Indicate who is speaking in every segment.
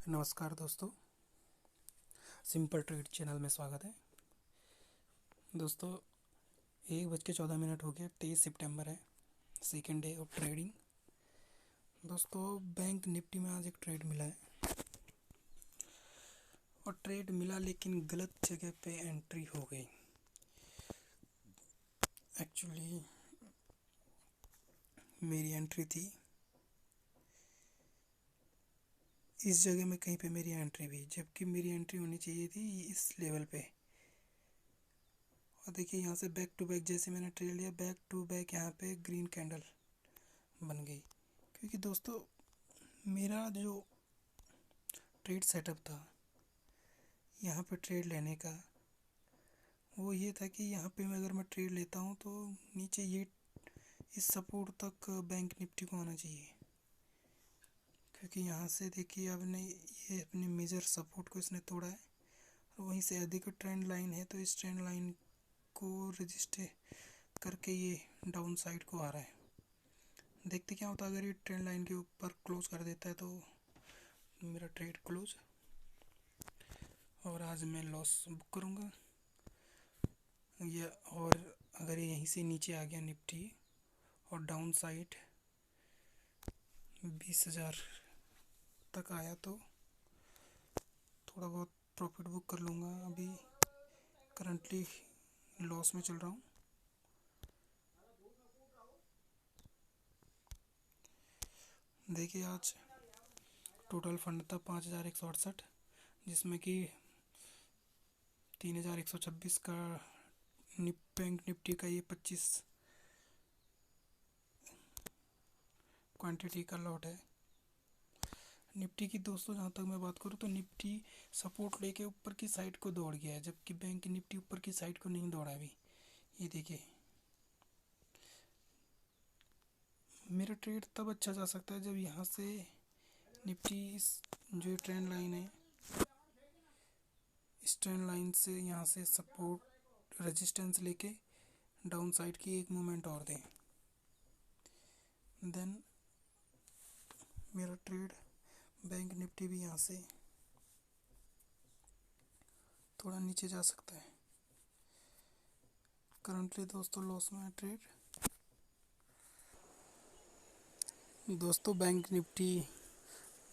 Speaker 1: नमस्कार दोस्तों, simple trade channel में स्वागत है। दोस्तों 1:14 हो गया। 23 सितंबर है, सेकेंड डे ऑफ ट्रेडिंग। दोस्तों बैंक निफ्टी में आज एक ट्रेड मिला है और ट्रेड मिला लेकिन गलत जगह पे एंट्री हो गई। एक्चुअली मेरी एंट्री थी इस जगह में, कहीं पे मेरी एंट्री भी, जबकि मेरी एंट्री होनी चाहिए थी इस लेवल पे। और देखिए यहाँ से बैक टू बैक, जैसे मैंने ट्रेड लिया बैक टू बैक, यहाँ पे ग्रीन कैंडल बन गई। क्योंकि दोस्तों मेरा जो ट्रेड सेटअप था यहाँ पे ट्रेड लेने का, वो ये था कि यहाँ पे अगर मैं ट्रेड लेता हूँ तो नीचे ये इस सपोर्ट तक बैंक निफ्टी को आना चाहिए। क्योंकि यहाँ से देखिए आपने ये अपने मेजर सपोर्ट को इसने तोड़ा है और वहीं से अधिक ट्रेंड लाइन है, तो इस ट्रेंड लाइन को रजिस्ट करके ये डाउन साइड को आ रहा है। देखते क्या होता है, अगर ये ट्रेंड लाइन के ऊपर क्लोज कर देता है तो मेरा ट्रेड क्लोज, और आज मैं लॉस बुक करूँगा। और अगर ये यहीं से नीचे आ गया निफ्टी और डाउन साइड 20,000 तक आया तो थोड़ा बहुत प्रॉफिट बुक कर लूँगा। अभी करंटली लॉस में चल रहा हूँ। देखिए आज टोटल फंड था 5,168, जिसमें कि 3,126 का बैंक निफ्टी का ये 25 क्वांटिटी का लॉट है। निफ्टी की दोस्तों जहाँ तक मैं बात करूँ तो निफ्टी सपोर्ट लेके ऊपर की साइड को दौड़ गया है, जबकि बैंक निफ्टी ऊपर की साइड को नहीं दौड़ा अभी। ये देखिए मेरा ट्रेड तब अच्छा जा सकता है जब यहाँ से निफ्टी इस जो ट्रेंड लाइन है, इस ट्रेंड लाइन से यहाँ से सपोर्ट रेजिस्टेंस लेके डाउन साइड की एक मूवमेंट और दें, देन मेरा ट्रेड बैंक निफ्टी भी यहाँ से थोड़ा नीचे जा सकता है। करंटली दोस्तों लॉस में है ट्रेड। दोस्तों बैंक निफ्टी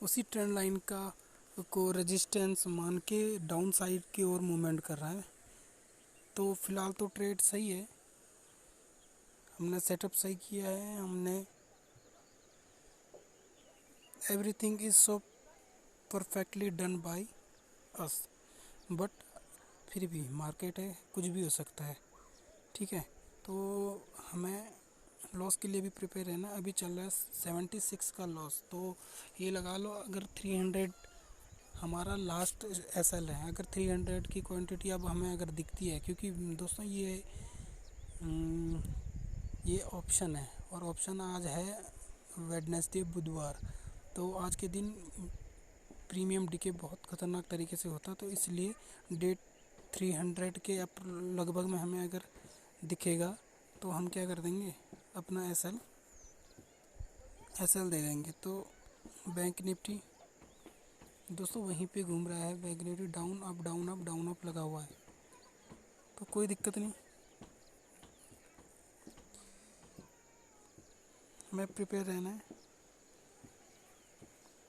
Speaker 1: उसी ट्रेंड लाइन का को रेजिस्टेंस मान के डाउन साइड की ओर मूवमेंट कर रहा है। तो फिलहाल तो ट्रेड सही है, हमने सेटअप सही किया है, हमने everything is so perfectly done by us. But फिर भी मार्केट है, कुछ भी हो सकता है, ठीक है। तो हमें लॉस के लिए भी प्रिपेयर रहना। अभी चल रहा है 76 का लॉस, तो ये लगा लो अगर 300 हमारा लास्ट एसएल है। अगर 300 की क्वांटिटी अब हमें अगर दिखती है, क्योंकि दोस्तों ये ऑप्शन है और ऑप्शन आज है वेडनेसडे बुधवार, तो आज के दिन प्रीमियम डीके बहुत ख़तरनाक तरीके से होता है। तो इसलिए डेट 300 के लगभग में हमें अगर दिखेगा तो हम क्या कर देंगे, अपना एसएल दे देंगे। तो बैंक निफ्टी दोस्तों वहीं पे घूम रहा है, bank Nifty down up down up down up लगा हुआ है, तो कोई दिक्कत नहीं, हमें प्रिपेयर रहना है।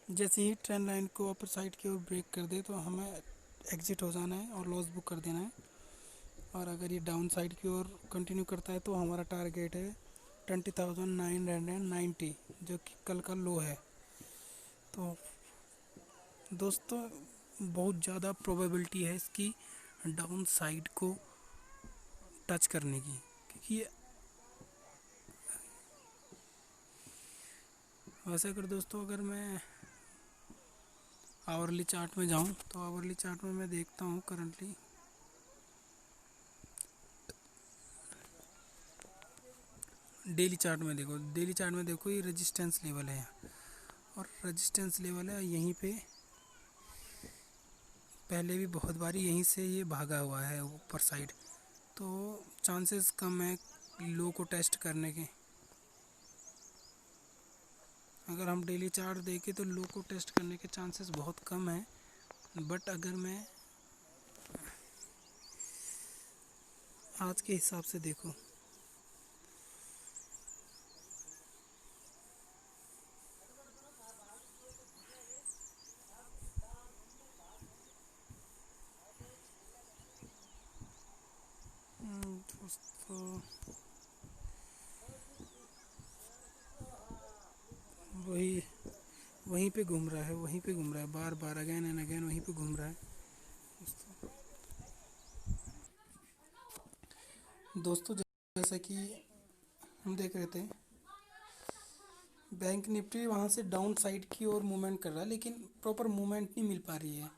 Speaker 1: जैसे ही ट्रेंड लाइन को अपर साइड की ओर ब्रेक कर दे तो हमें एग्जिट हो जाना है और लॉस बुक कर देना है। और अगर ये डाउन साइड की ओर कंटिन्यू करता है तो हमारा टारगेट है 20,990, जो कि कल का लो है। तो दोस्तों बहुत ज़्यादा प्रोबेबिलिटी है इसकी डाउन साइड को टच करने की, क्योंकि वैसे अगर दोस्तों अगर मैं आवरली चार्ट में जाऊं तो आवरली चार्ट में मैं देखता हूं करंटली डेली चार्ट में देखो ये रेजिस्टेंस लेवल है और रेजिस्टेंस लेवल है यहीं पे। पहले भी बहुत बारी यहीं से ये भागा हुआ है ऊपर साइड, तो चांसेस कम है लो को टेस्ट करने के। अगर हम डेली चार्ट देखें तो लो को टेस्ट करने के चांसेस बहुत कम है। बट अगर मैं आज के हिसाब से देखूं, दोस्तों वही वहीं पे घूम रहा है, वहीं पे घूम रहा है, बार बार अगेन एंड अगेन वहीं पे घूम रहा है। दोस्तों जैसा कि हम देख रहे थे, बैंक निफ्टी वहाँ से डाउन साइड की ओर मूवमेंट कर रहा है, लेकिन प्रॉपर मूवमेंट नहीं मिल पा रही है।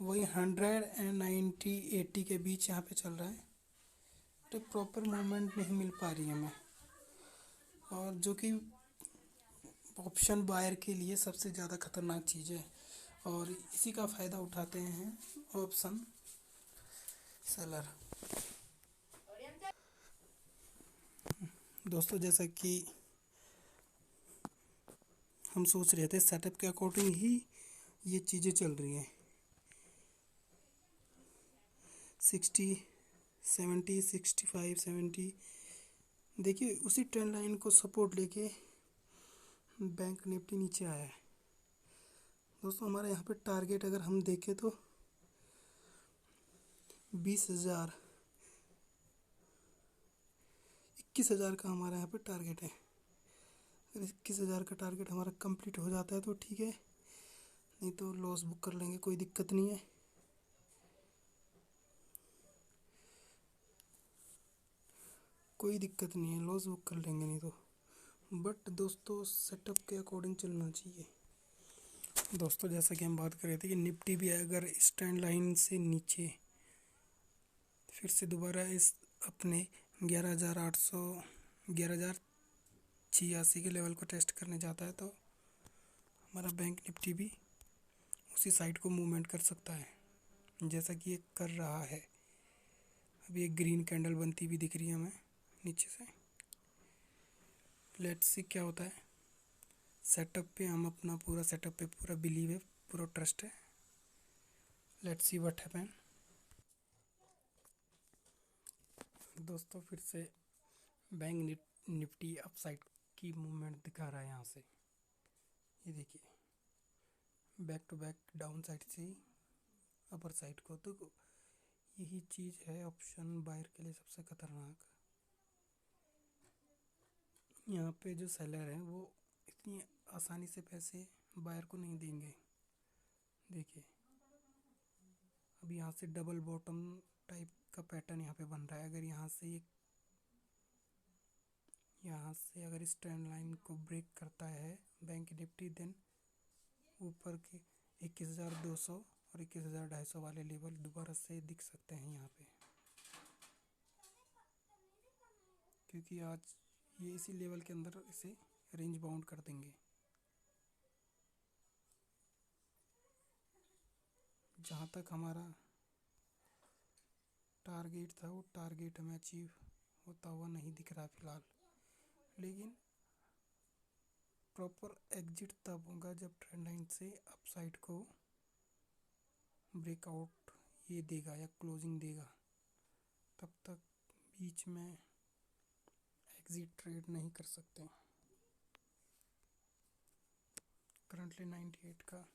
Speaker 1: वही 100 एंड 90 80 के बीच यहाँ पे चल रहा है, तो प्रॉपर मूवमेंट नहीं मिल पा रही है हमें। और जो कि ऑप्शन बायर के लिए सबसे ज़्यादा खतरनाक चीज़ है, और इसी का फ़ायदा उठाते हैं ऑप्शन सेलर। दोस्तों जैसा कि हम सोच रहे थे, सेटअप के अकॉर्डिंग ही ये चीज़ें चल रही हैं। 60 70 65 70, देखिए उसी ट्रेंड लाइन को सपोर्ट लेके बैंक निफ्टी नीचे आया है। दोस्तों हमारे यहाँ पे टारगेट अगर हम देखें तो 20,000 21,000 का हमारा यहाँ पे टारगेट है। अगर 21,000 का टारगेट हमारा कंप्लीट हो जाता है तो ठीक है, नहीं तो लॉस बुक कर लेंगे, कोई दिक्कत नहीं है। कोई दिक्कत नहीं है, लॉस बुक कर लेंगे नहीं तो। बट दोस्तों सेटअप के अकॉर्डिंग चलना चाहिए। दोस्तों जैसा कि हम बात कर रहे थे कि निफ्टी भी अगर स्टैंड लाइन से नीचे फिर से दोबारा इस अपने 11,800 11,086 के लेवल को टेस्ट करने जाता है, तो हमारा बैंक निफ्टी भी उसी साइड को मूवमेंट कर सकता है, जैसा कि ये कर रहा है। अभी एक ग्रीन कैंडल बनती भी दिख रही है हमें नीचे से। लेट्स सी क्या होता है। सेटअप पे हम अपना पूरा सेटअप पे पूरा बिलीव है, पूरा ट्रस्ट है। Let's see what happen. दोस्तों फिर से बैंक निफ्टी अपसाइड की मूवमेंट दिखा रहा है यहाँ से। ये देखिए back to back downside से ही अपर साइड को, तो यही चीज़ है ऑप्शन बायर के लिए सबसे खतरनाक। यहाँ पे जो सेलर है वो इतनी आसानी से पैसे बायर को नहीं देंगे। देखिए अब यहाँ से डबल बॉटम टाइप का पैटर्न यहाँ पे बन रहा है। अगर यहाँ से अगर इस ट्रेंड लाइन को ब्रेक करता है बैंक निफ्टी, देन ऊपर के 21,200 और 21,250 वाले लेवल दोबारा से दिख सकते हैं यहाँ पे, क्योंकि आज ये इसी लेवल के अंदर इसे रेंज बाउंड कर देंगे। जहाँ तक हमारा टारगेट था वो टारगेट हमें अचीव होता हुआ नहीं दिख रहा फिलहाल, लेकिन प्रॉपर एग्जिट तब होगा जब ट्रेंड लाइन से अपसाइड को ब्रेकआउट ये देगा या क्लोजिंग देगा। तब तक बीच में एग्जिट ट्रेड नहीं कर सकते। करंटली 98 का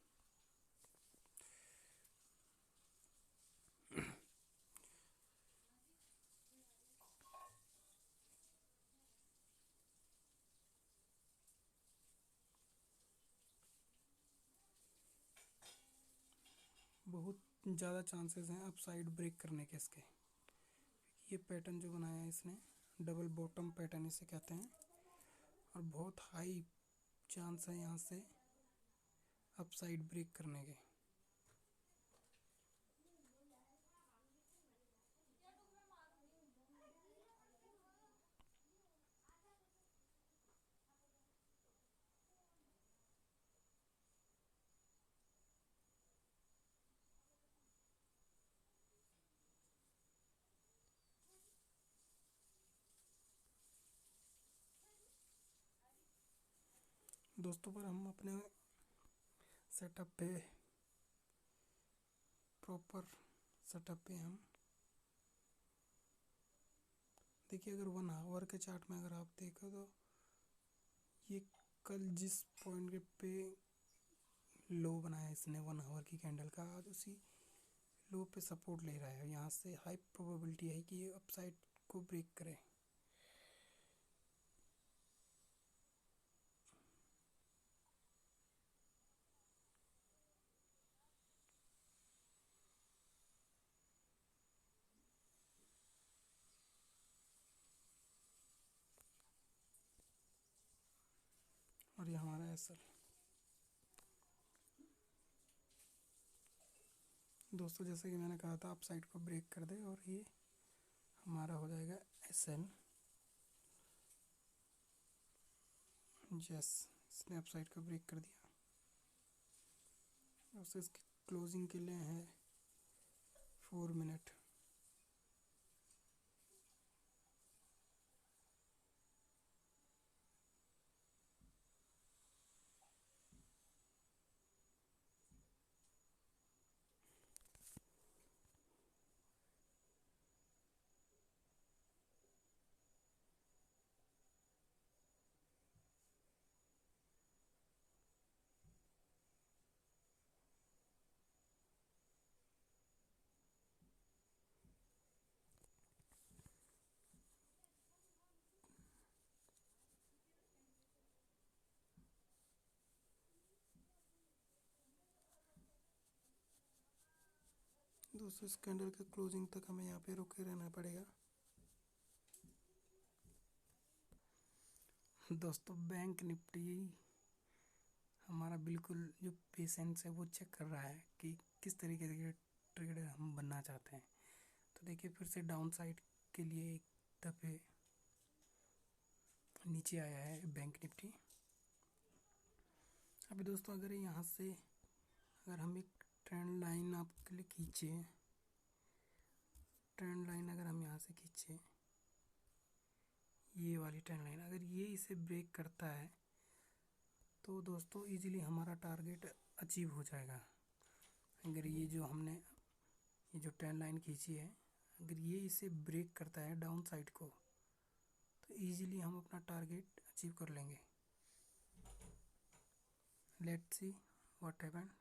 Speaker 1: बहुत ज़्यादा चांसेस हैं अपसाइड ब्रेक करने के इसके। ये पैटर्न जो बनाया है इसने, डबल बॉटम पैटर्न इसे कहते हैं, और बहुत हाई चांस है यहाँ से अपसाइड ब्रेक करने के। दोस्तों पर हम अपने सेटअप पे प्रॉपर सेटअप पे हम देखिए, अगर 1 आवर के चार्ट में अगर आप देखो तो ये कल जिस पॉइंट पे लो बनाया इसने 1 आवर की कैंडल का, आज उसी लो पे सपोर्ट ले रहा है। यहाँ से हाई प्रोबेबिलिटी है कि ये अपसाइड को ब्रेक करे। और ये हमारा एसएल दोस्तों, जैसे कि मैंने कहा था, अपसाइड को ब्रेक कर दे और ये हमारा हो जाएगा एसएल। यस, इसने अपसाइड को ब्रेक कर दिया। दोस्तों इसकी क्लोजिंग के लिए है 4 मिनट। दोस्तों इस कैंडल के क्लोजिंग तक हमें यहाँ पे रुके रहना पड़ेगा। दोस्तों बैंक निफ्टी हमारा बिल्कुल जो पेशेंस है वो चेक कर रहा है कि किस तरीके के ट्रेड हम बनना चाहते हैं। तो देखिए, फिर से डाउन साइड के लिए एक दफ़े नीचे आया है बैंक निफ्टी। अभी दोस्तों अगर यहाँ से अगर हम एक ट्रेंड लाइन आपके लिए खींचे, ट्रेंड लाइन अगर हम यहाँ से खींचे, ये वाली ट्रेंड लाइन अगर ये इसे ब्रेक करता है तो दोस्तों इजीली हमारा टारगेट अचीव हो जाएगा। अगर ये जो हमने ये जो ट्रेंड लाइन खींची है, अगर ये इसे ब्रेक करता है डाउन साइड को, तो इजीली हम अपना टारगेट अचीव कर लेंगे। Let's see what happened.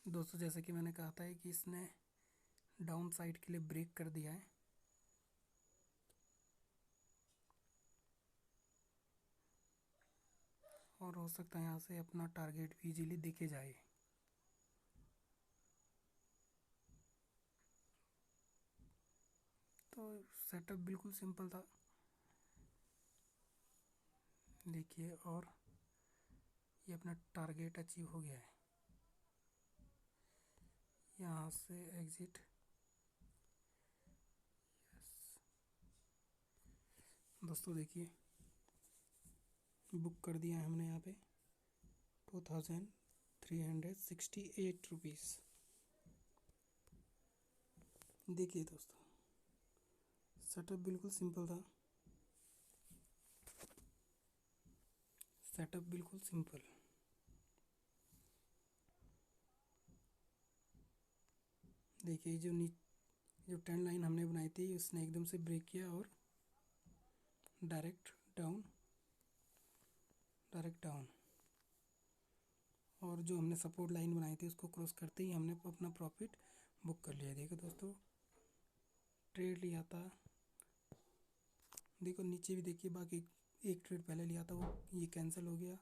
Speaker 1: दोस्तों जैसे कि मैंने कहा था कि इसने डाउन साइड के लिए ब्रेक कर दिया है। और हो सकता है यहाँ से अपना टारगेट भी इजीली दिखे जाए। तो सेटअप बिल्कुल सिंपल था, देखिए, और ये अपना टारगेट अचीव हो गया है। यहाँ से एग्जिट। दोस्तों देखिए, बुक कर दिया है हमने यहाँ पे 2368 रुपीज़। देखिए दोस्तों, सेटअप बिल्कुल सिंपल था, सेटअप बिल्कुल सिंपल। देखिए जो ट्रेंड लाइन हमने बनाई थी उसने एकदम से ब्रेक किया और डायरेक्ट डाउन, डायरेक्ट डाउन। और जो हमने सपोर्ट लाइन बनाई थी उसको क्रॉस करते ही हमने अपना प्रॉफिट बुक कर लिया। देखो दोस्तों, ट्रेड लिया था, देखो नीचे भी देखिए, बाकी एक ट्रेड पहले लिया था वो ये कैंसिल हो गया,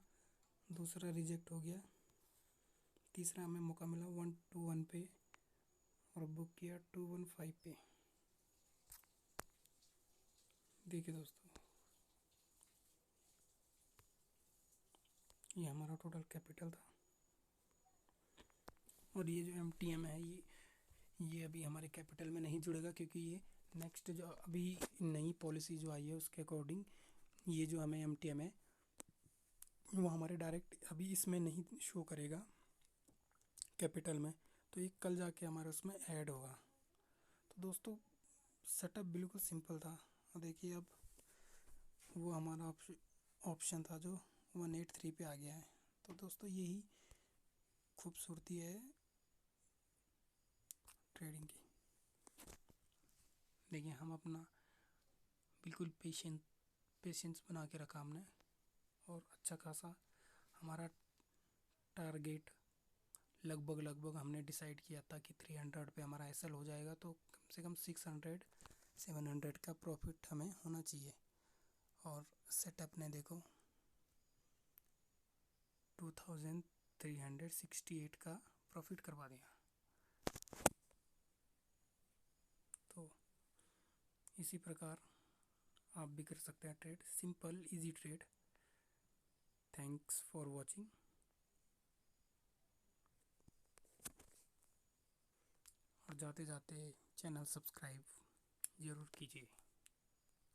Speaker 1: दूसरा रिजेक्ट हो गया, तीसरा हमें मौका मिला 121 पे और बुक किया 215 पे। देखिए दोस्तों, ये हमारा टोटल कैपिटल था। और ये जो MTM है ये अभी हमारे कैपिटल में नहीं जुड़ेगा, क्योंकि ये नेक्स्ट जो अभी नई पॉलिसी जो आई है उसके अकॉर्डिंग ये जो हमें MTM है वो हमारे डायरेक्ट अभी इसमें नहीं शो करेगा। कैपिटल में, तो ये कल जाके हमारे उसमें ऐड होगा। तो दोस्तों सेटअप बिल्कुल सिंपल था। देखिए अब वो हमारा ऑप्शन था जो 183 पे आ गया है। तो दोस्तों यही खूबसूरती है ट्रेडिंग की। देखिए हम अपना बिल्कुल पेशेंस बना के रखा हमने, और अच्छा खासा हमारा टारगेट लगभग हमने डिसाइड किया था कि 300 पे हमारा एसएल हो जाएगा, तो कम से कम 600-700 का प्रॉफिट हमें होना चाहिए। और सेटअप ने देखो 2368 का प्रॉफिट करवा दिया। तो इसी प्रकार आप भी कर सकते हैं trade, simple easy trade. Thanks for watching, और जाते जाते चैनल सब्सक्राइब ज़रूर कीजिए।